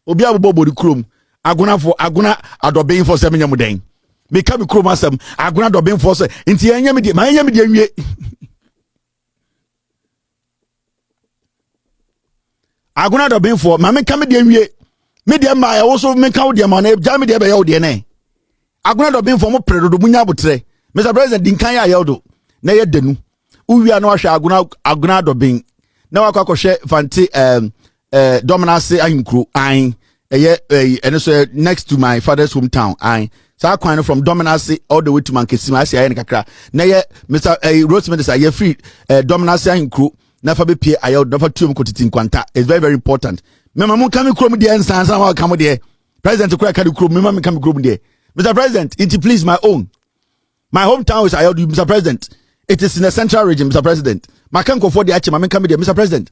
Obi abobo di krom. Aguna adobe for 7 yamuden. Me come krom asem. Aguna adobe for se. Inti enya me de, ma enya me de nwie. Aguna adobe for, ma me come de nwie. Me de ma also me ka wo de ma na ja me de be ya wo de na. Aguna adobe for mo predodo munya botre. Mr. President dinkan ya yeldo. Na ye denu. Uwia no ahwe aguna adobe. Na wakwa hwe fanti dominance ahinkro an and so next to my father's hometown I so I kind from dominance all the way to Mankesima I say kakra na ye Mr. Rosemond say ye free dominance ahinkro na fa be pie ayo na fa tuom kotiti nkwanta. It's very very important. Mema mun kam krom de ensansan wa kam de president kura ka de krom mema kam krom de Mr. President it please my hometown is Ayodu Mr. President. It is in the central region Mr. President. My can go for the achima men come de Mr. President.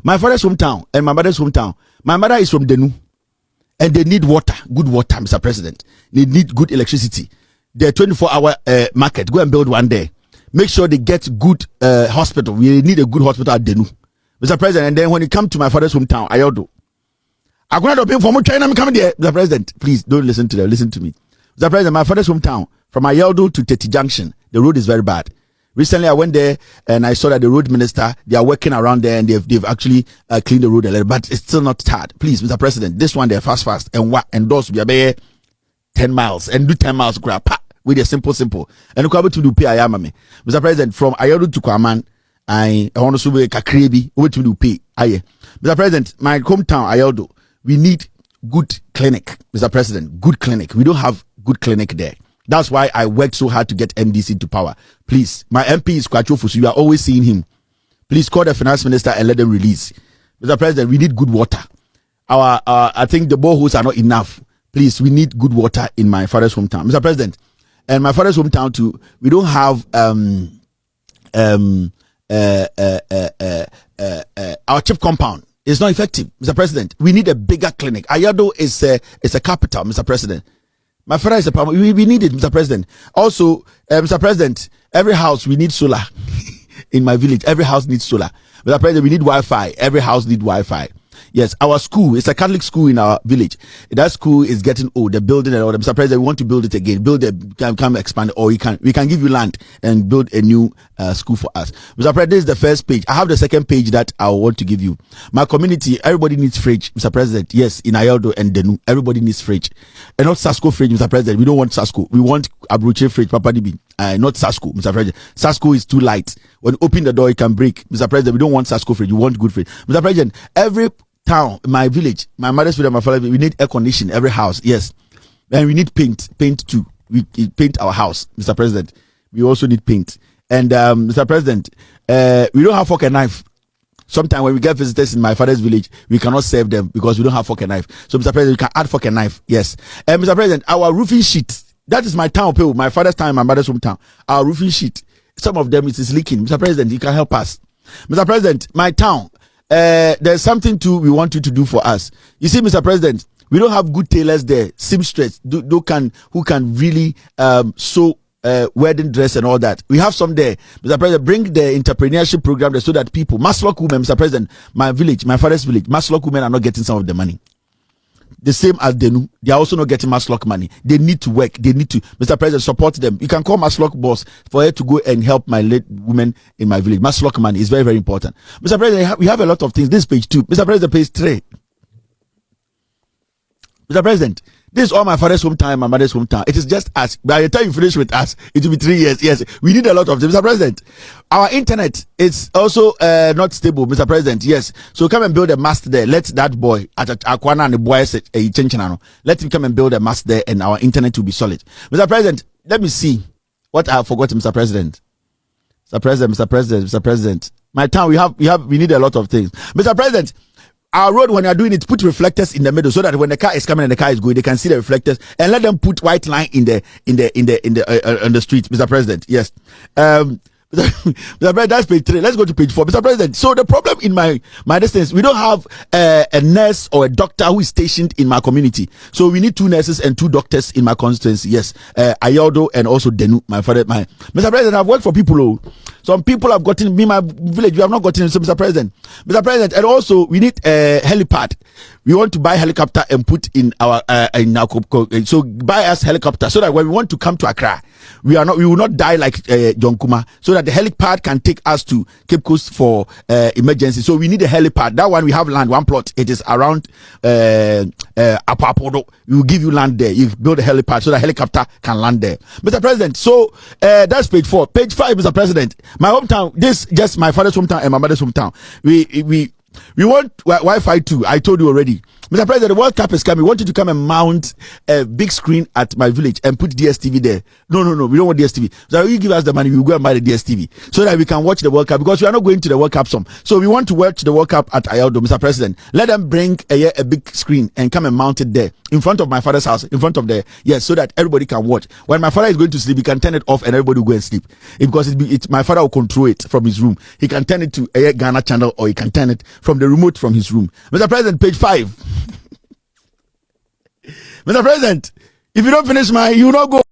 My father's hometown and my mother's hometown. My mother is from Denu. And they need water, good water, Mr. President. They need good electricity. The 24-hour market. Go and build one there. Make sure they get good hospital. We need a good hospital at Denu. Mr. President, and then when you come to my father's hometown, Ayodo. I'm going to pay for more China. I'm coming there. Mr. President, please don't listen to them. Listen to me. Mr. President, my father's hometown, from Ayodo to Teti Junction, the road is very bad. Recently, I went there and I saw that the road minister, they are working around there and they've actually cleaned the road a little, but it's still not tarred. Please, Mr. President, this one, they're fast, and those will be 10 miles and do 10 miles with a simple. And look able to do pay ayamame. Mr. President, from Ayodo to Kwaman, I want to be Kakrebi, what to do pay. Mr. President, my hometown, Ayodo, we need good clinic, Mr. President, good clinic. We don't have good clinic there. That's why I worked so hard to get MDC to power. Please, my MP is Kwacho Fusu. You are always seeing him. Please call the finance minister and let them release. Mr. President, we need good water. I think the boreholes are not enough. Please, we need good water in my father's hometown. Mr. President, and my father's hometown too, we don't have our chip compound. It's not effective, Mr. President. We need a bigger clinic. Ayado is a capital, Mr. President. My father is a problem. We need it, Mr. President. Also, Mr. President, every house we need solar. In my village, every house needs solar. Mr. President, we need Wi-Fi. Every house needs Wi-Fi. Yes, our school, it's a Catholic school in our village. That school is getting old. The building and all that. Mr. President, we want to build it again. Come expand it, or we can give you land and build a new school for us. Mr. President, this is the first page. I have the second page that I want to give you. My community, everybody needs fridge, Mr. President. Yes, in Ayodo and Denu, everybody needs fridge. And not Sasko fridge, Mr. President. We don't want Sasko. We want Abruche fridge, Papa Dibi. Not Sasko, Mr. President. Sasko is too light. When you open the door, it can break. Mr. President, we don't want Sasko fridge. We want good fridge. Mr. President, every town, my village, my mother's village, my father's village, we need air conditioning every house. Yes. And we need paint too. We paint our house, Mr. President. We also need paint. And Mr. President, we don't have fork and knife. Sometimes when we get visitors in my father's village, we cannot serve them because we don't have fork and knife. So Mr. President, we can add fork and knife. Yes. And Mr. President, our roofing sheet, that is my town, my father's town, my mother's hometown. Our roofing sheet, some of them it is leaking. Mr. President, you can help us. Mr. President, my town, there's something too we want you to do for us. You see, Mr. President, we don't have good tailors there, seamstress who can really sew wedding dress and all that. We have some there. Mr. President, bring the entrepreneurship program there so that people, Maslock women, Mr. President, my village, my father's village, Maslock women are not getting some of the money. The same as Denu, they are also not getting Maslock money. They need to work. They need to, Mr. President, support them. You can call Maslock boss for her to go and help my late women in my village. Maslock money is very, very important. Mr. President, we have a lot of things. This page 2. Mr. President, page 3. Mr. President, this is all my father's hometown, my mother's hometown. It is just us. By the time you finish with us, it will be 3 years. Yes, we need a lot of things. Mr. President, our internet is also not stable, Mr. President. Yes, so come and build a mast there. Let that boy at Akwana and the boy say let him come and build a mast there, and our internet will be solid. Mr. President, let me see what I have forgotten, Mr. President. Mr. President. My town, we need a lot of things, Mr. President. Our road, when you are doing it, put reflectors in the middle so that when the car is coming and the car is going, they can see the reflectors, and let them put white line on the street, Mr. President. Yes. Mr. President, that's page 3. Let's go to page 4, Mr. President. So the problem in my distance, we don't have a nurse or a doctor who is stationed in my community. So we need 2 nurses and 2 doctors in my constituency. Yes, Ayodo and also Denu, Mr. President, I've worked for people. Some people have gotten me, my village, you have not gotten it. So, Mr. President, and also we need a helipad. We want to buy a helicopter and put in our so buy us helicopter so that when we want to come to Accra, we will not die like John Kuma, so that the helipad can take us to Cape Coast for emergency. So we need a helipad. That one we have land, one plot. It is around Apapodo. We will give you land there. You build a helipad so that helicopter can land there, Mr. President. So that's page 4. Page 5, Mr. President. My hometown. This just my father's hometown and my mother's hometown. We want Wi-Fi too. I told you already. Mr. President, the World Cup is coming. We want you to come and mount a big screen at my village and put DSTV there. No. We don't want DSTV. So you give us the money, we will go and buy the DSTV so that we can watch the World Cup, because we are not going to the World Cup some. So we want to watch the World Cup at Ayaldo, Mr. President. Let them bring a big screen and come and mount it there in front of my father's house, in front of so that everybody can watch. When my father is going to sleep, he can turn it off and everybody will go and sleep. Because my father will control it from his room. He can turn it to a Ghana channel, or he can turn it from the remote from his room. Mr. President, page 5. Mr. President, if you don't finish you will not go.